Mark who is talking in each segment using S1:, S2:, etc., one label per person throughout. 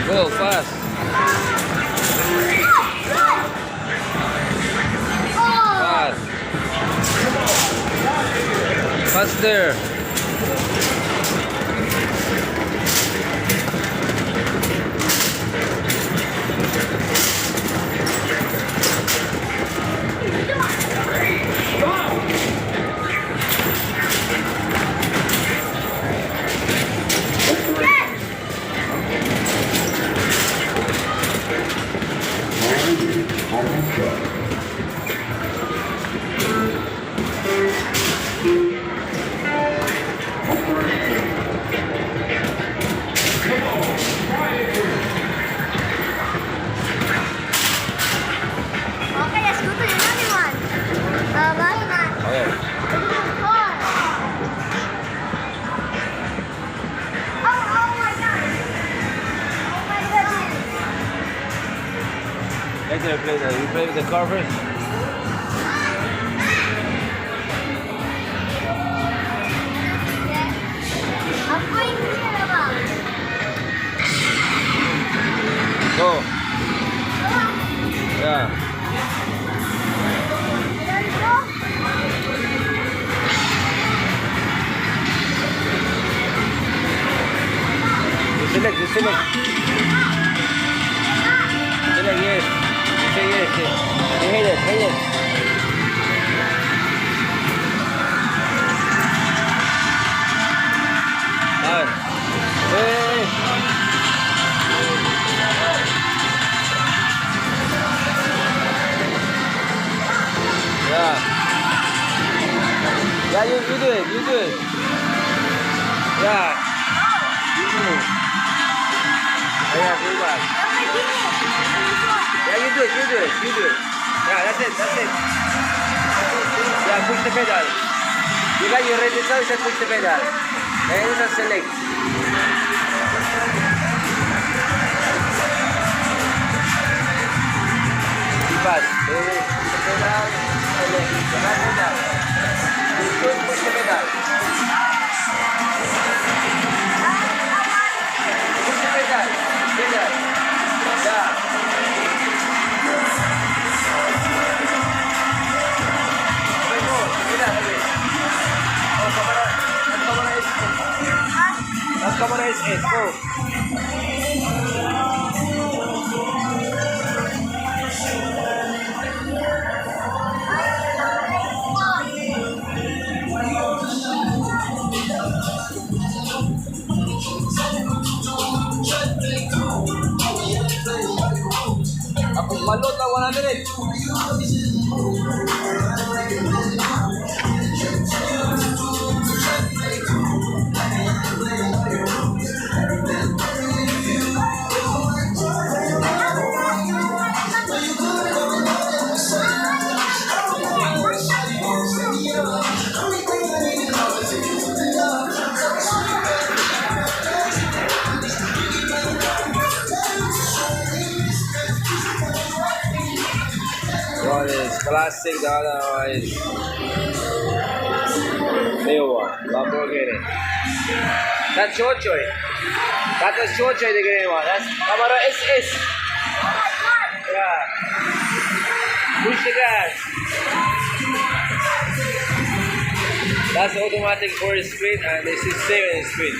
S1: Go, fast. Fast. Faster.
S2: Okay, let's go to another one. Last one.
S1: Okay.
S2: Oh my God. Oh my goodness.
S1: Later, play that. You play with the car first.
S2: I'm going here about.
S1: Go. Yeah.
S2: There you go.
S1: You select. You select. Select yes. You say yes. You hit it. Hit it. Done. Hey. Yeah. Yeah, you do it. You do it. Yeah. You move. Yeah, go back. Yeah, you do it. You do it. You do it. Yeah, that's it. That's it. Yeah, push the pedal. You got your ready now, just push the pedal. And you just select. Pass. Push the pedal. Select. Select pedal. Push the pedal. Push the pedal. Pedal. Yeah. Very good. Pedal again. Oh, camera. That camera is it. Go. Ako balot na 100. One is classic, the other one is new one, Lamborghini. That's Chochoy. That was Chochoy, the green one. That's Camaro SS. Yeah. Push the gas. That's automatic 4 speed and this is 7 speed.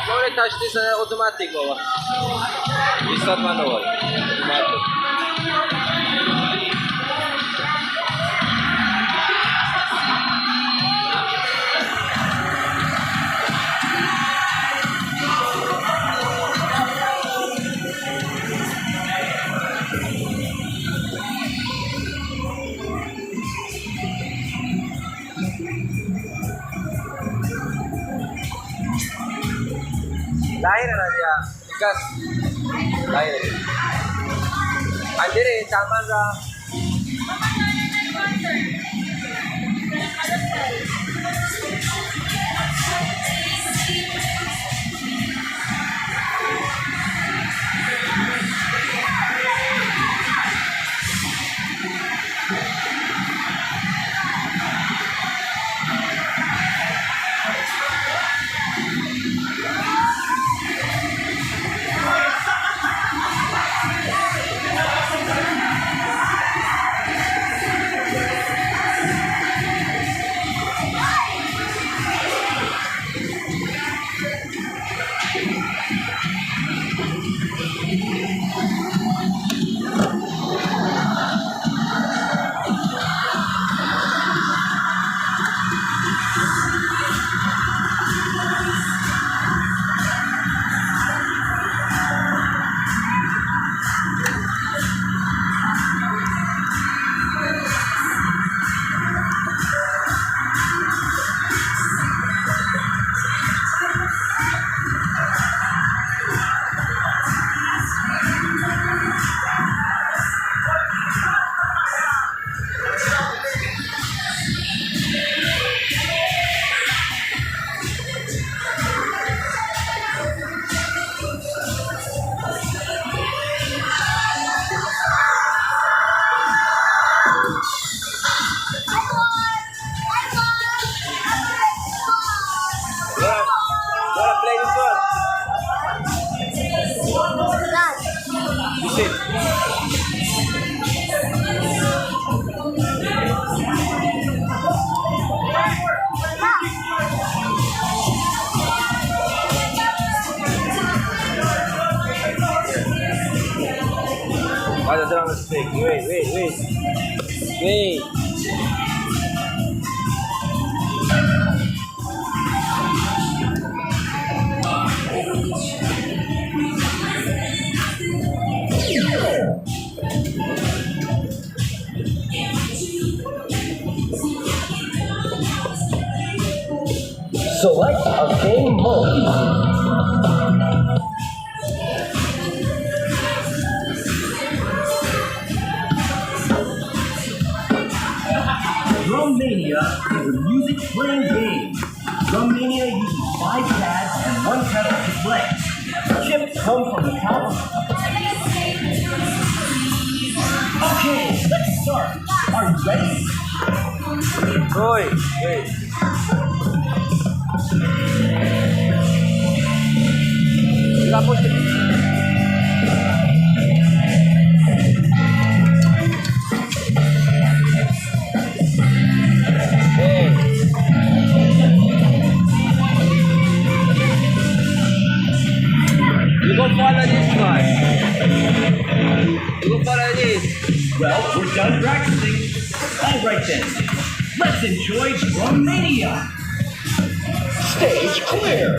S1: Don't touch this automatic, Baba. It's not manual. Automatic. Lahir na dia. Gas. Lahir. Andi rin, tama ka. Wanna play this one? You sit. Why the drum is big? Wait.
S3: Select a game mode. Drum Mania is a music playing game. Drum Mania uses 5 pads and 1 pedal to play. Chips come from the top. Okay, let's start. Are you ready?
S1: Wait. You got push it. You go follow this one. You go follow this.
S3: Well, we're done practicing. All right then. Let's enjoy Drum Mania. Stage clear.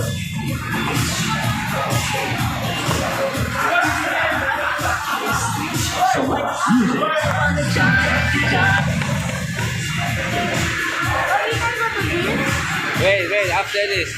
S3: Select music.
S1: Wait, after this.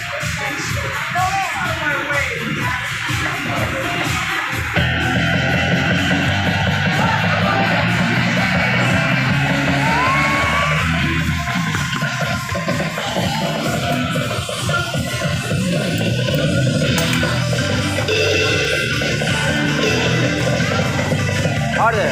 S1: Harder.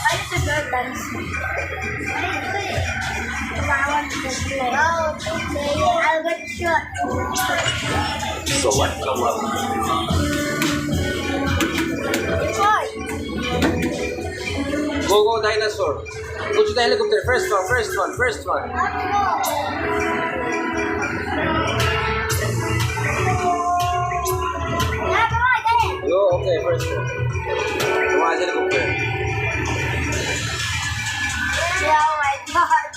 S2: Ay, ito girl dance. Tumawan ko play. Oh, play. I'll get shot.
S1: So what?
S2: Choy.
S1: Go dinosaur. Go to the helicopter. First one. Go, okay, first one. Come on, helicopter.
S2: Oh my god.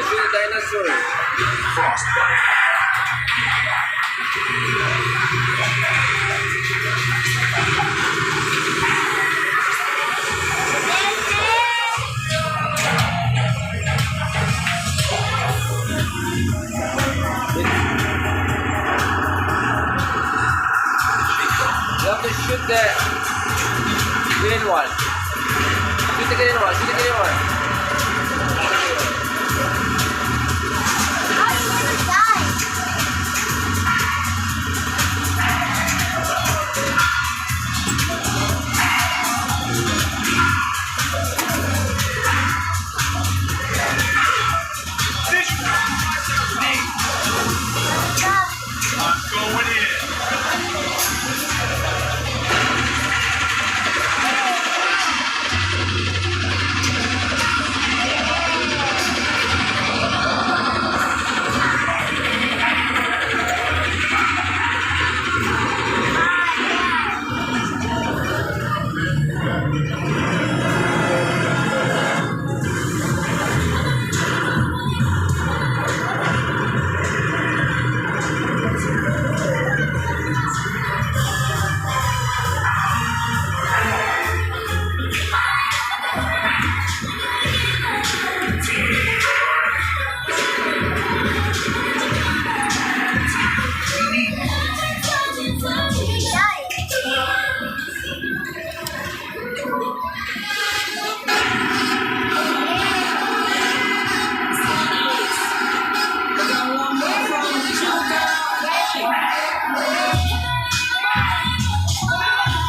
S1: Shoot the dinosaur. You have to shoot the green one. Shoot the green one.
S2: How you never die?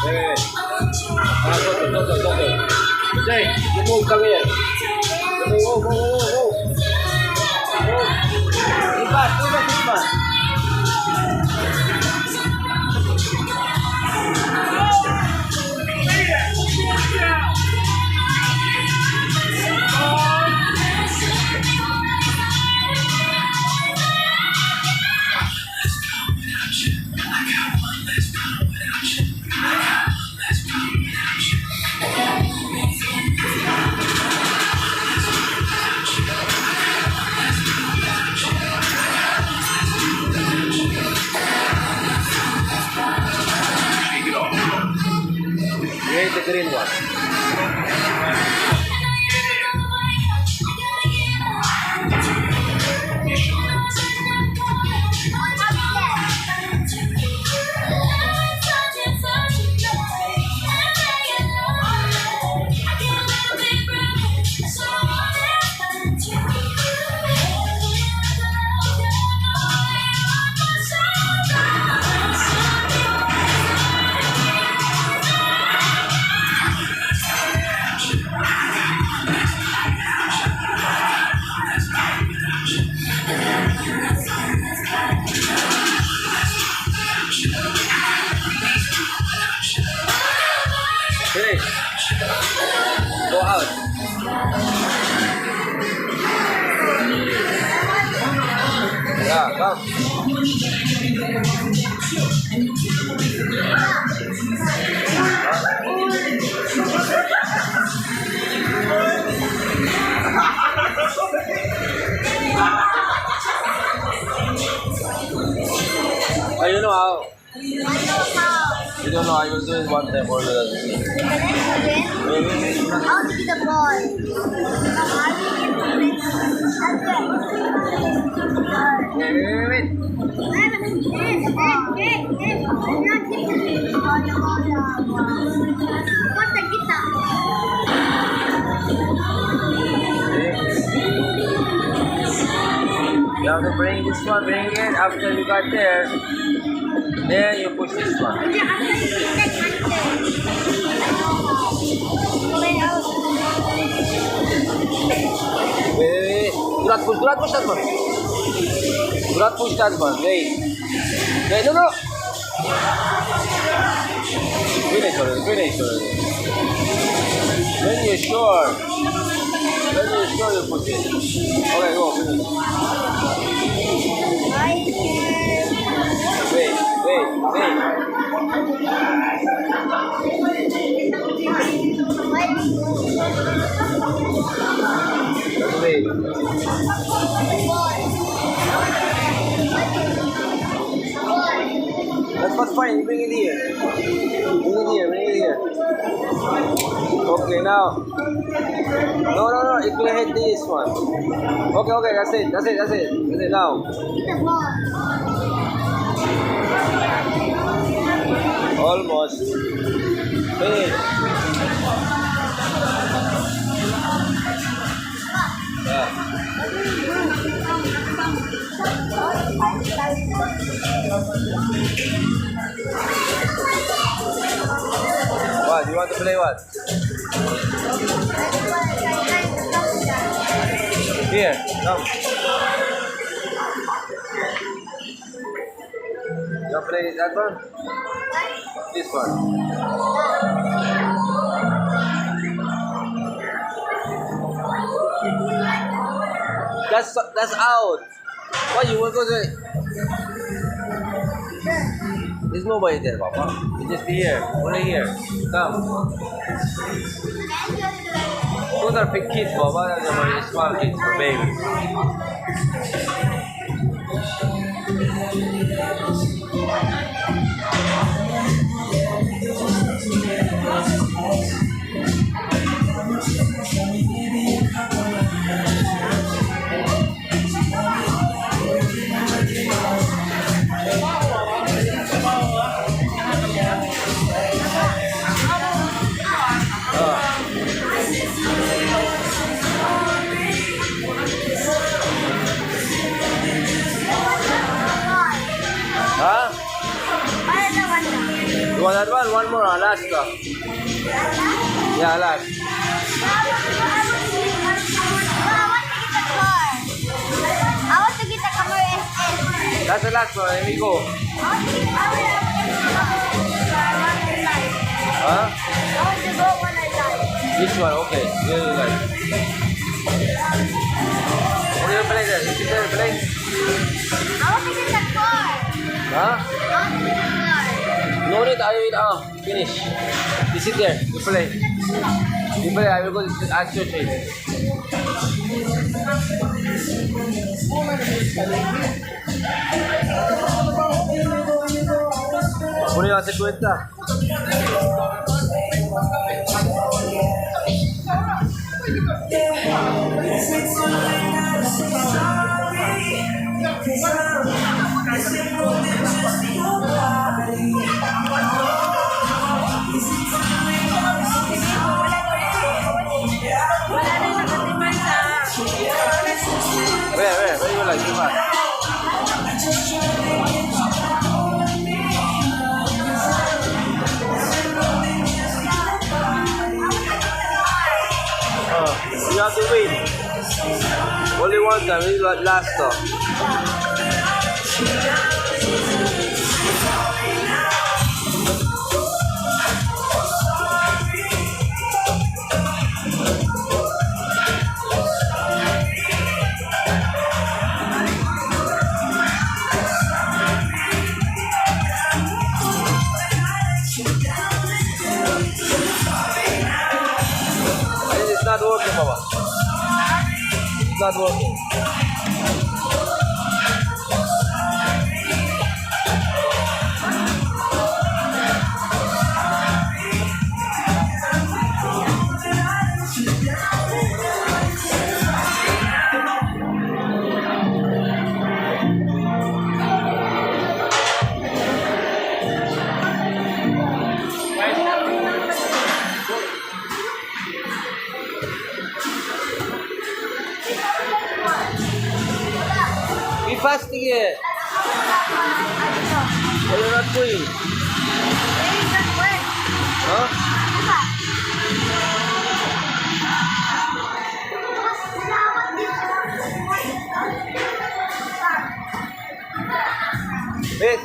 S1: Wait. Go. Jay, you move, come here. Go. Too fast. Where's the green one? Finish. Go out. Yeah, come. Oh, you know how?
S2: I know how.
S1: You don't know how you do it one time or the other.
S2: Again? How to get the ball?
S1: Wait.
S2: Wait. Kota kita.
S1: You have to bring this one, bring it. After you got there, then you push this one.
S2: Hindi, after you take
S1: Wait. Do not push that one. Do not push that one. Wait. Wait, no. Finish already. When you're sure, you push it. Okay, go, finish. Wait. Wait. That's fine. You bring it here. Bring it here. Okay, now. No. It will hit this one. Okay. That's it. Now. Almost. Finish. Yeah. What? You want to play what? Here, come. You want to play that one? This one. That's out. Why you want to go there? There's nobody there, Papa. It's just here. Only here. Come. Those are big kids, Papa. Those are small kids, babies. Huh? You want that one? One more, Alaska. Yeah, last.
S2: I want to get the camera SS.
S1: That's the last one. Let me go. Huh?
S2: I want to go when I die.
S1: Which one? Okay. Here you like. What do you play there? You sit there and play?
S2: I want to get the car.
S1: Huh?
S2: I want to get the car.
S1: No need. I will finish. You sit there. You play. You play. I will go ask your trade. Kunin natin sa kwenta. Where you like too much? You have to wait. Only one time, this is like last stop. It's not working, Baba. It's not working. fast again. Why you're not going? Huh? Wait.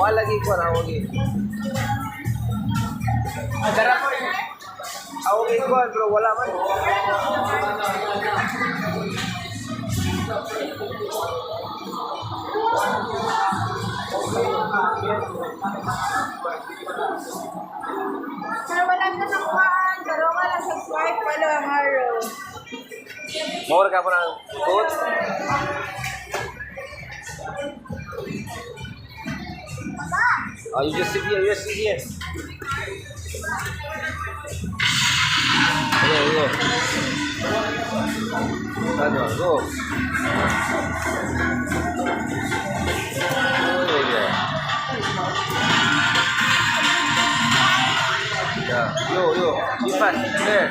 S1: Wala lagi ko na lagi. Awagin ko bro, wala man.
S2: Sir, wala na nakuhaan. Pero wala subscribe. Wala ang araw.
S1: More ka po ng food? Oh, you just sit here, you just sit here. There you go. That one, go. There you go. Yeah, you, be fast, there.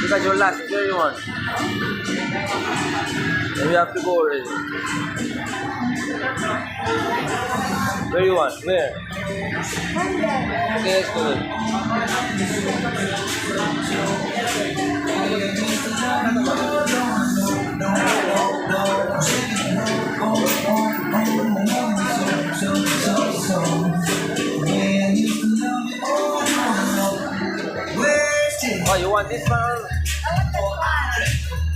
S1: Look at your last, there you want. Then we have to go already. Where you want? Where? Okay, let's go. Oh, you want this one?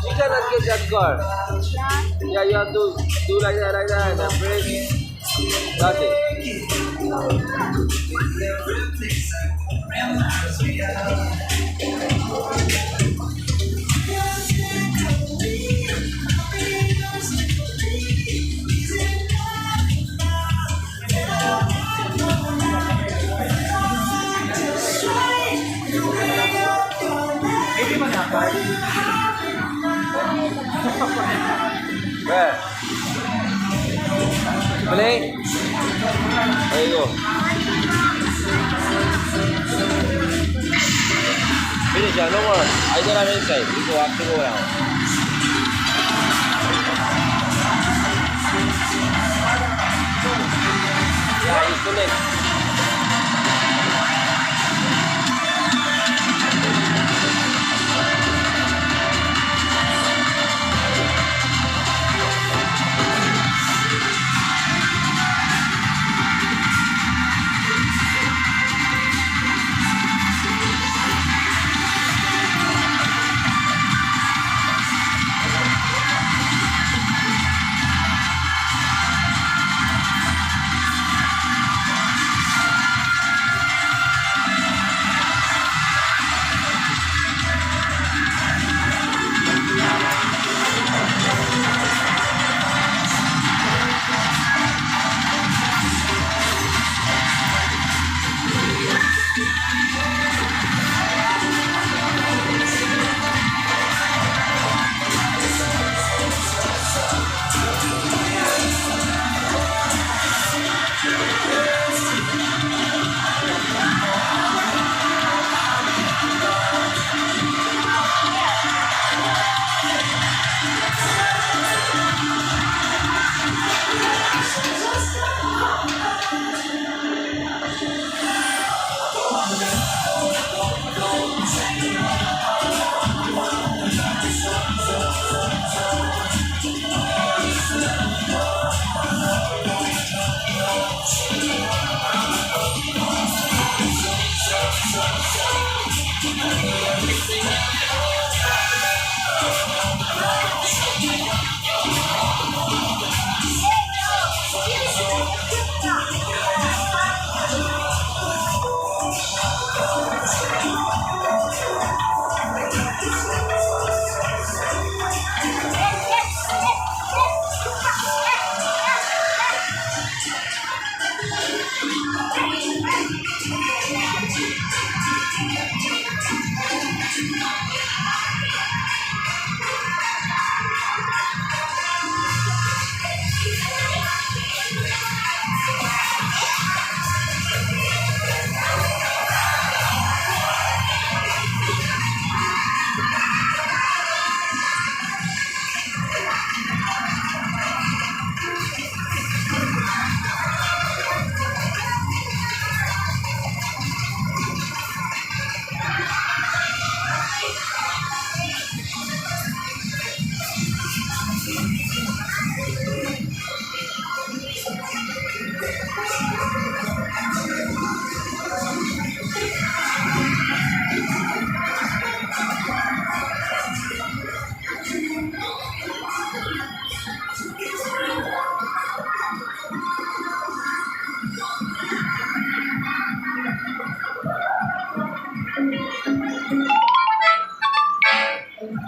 S1: You cannot get that car. Yeah, you have to do like that, and brake. That's it. Where? Play. There you go. Finish, yeah, no more. I don't have inside. You go have to go around. Yeah, it's too late.
S2: Yes,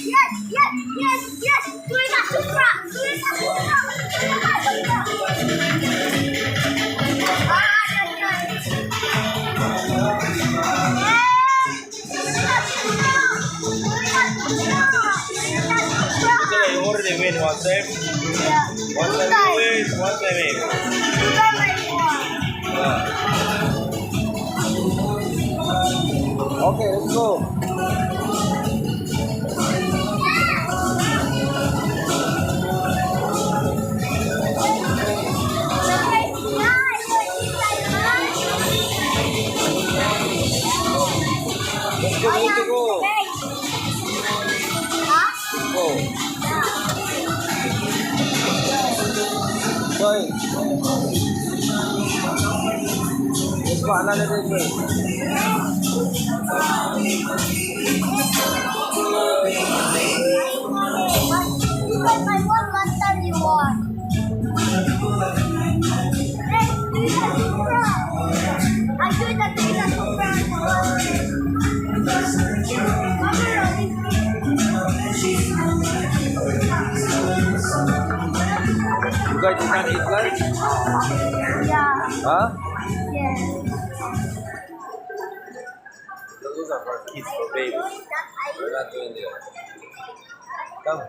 S2: yes, yes, yes, yes. Tuloy na, supra. Tuloy na, supra. Tuloy na, supra. Ah, yan, yan.
S1: So you already win one time.
S2: Yeah.
S1: One
S2: Two
S1: time
S2: times.
S1: you win, one time win.
S2: Two times I won.
S1: Okay, let's go. Let's go, let's go. Go. Joy. Let's go, another day.
S2: I won last time you won. Hey, do the supra. I do the supra.
S1: You guys did not eat lunch?
S2: Yeah.
S1: Huh?
S2: Yeah.
S1: Those are for kids, for babies. We're not doing that. Come.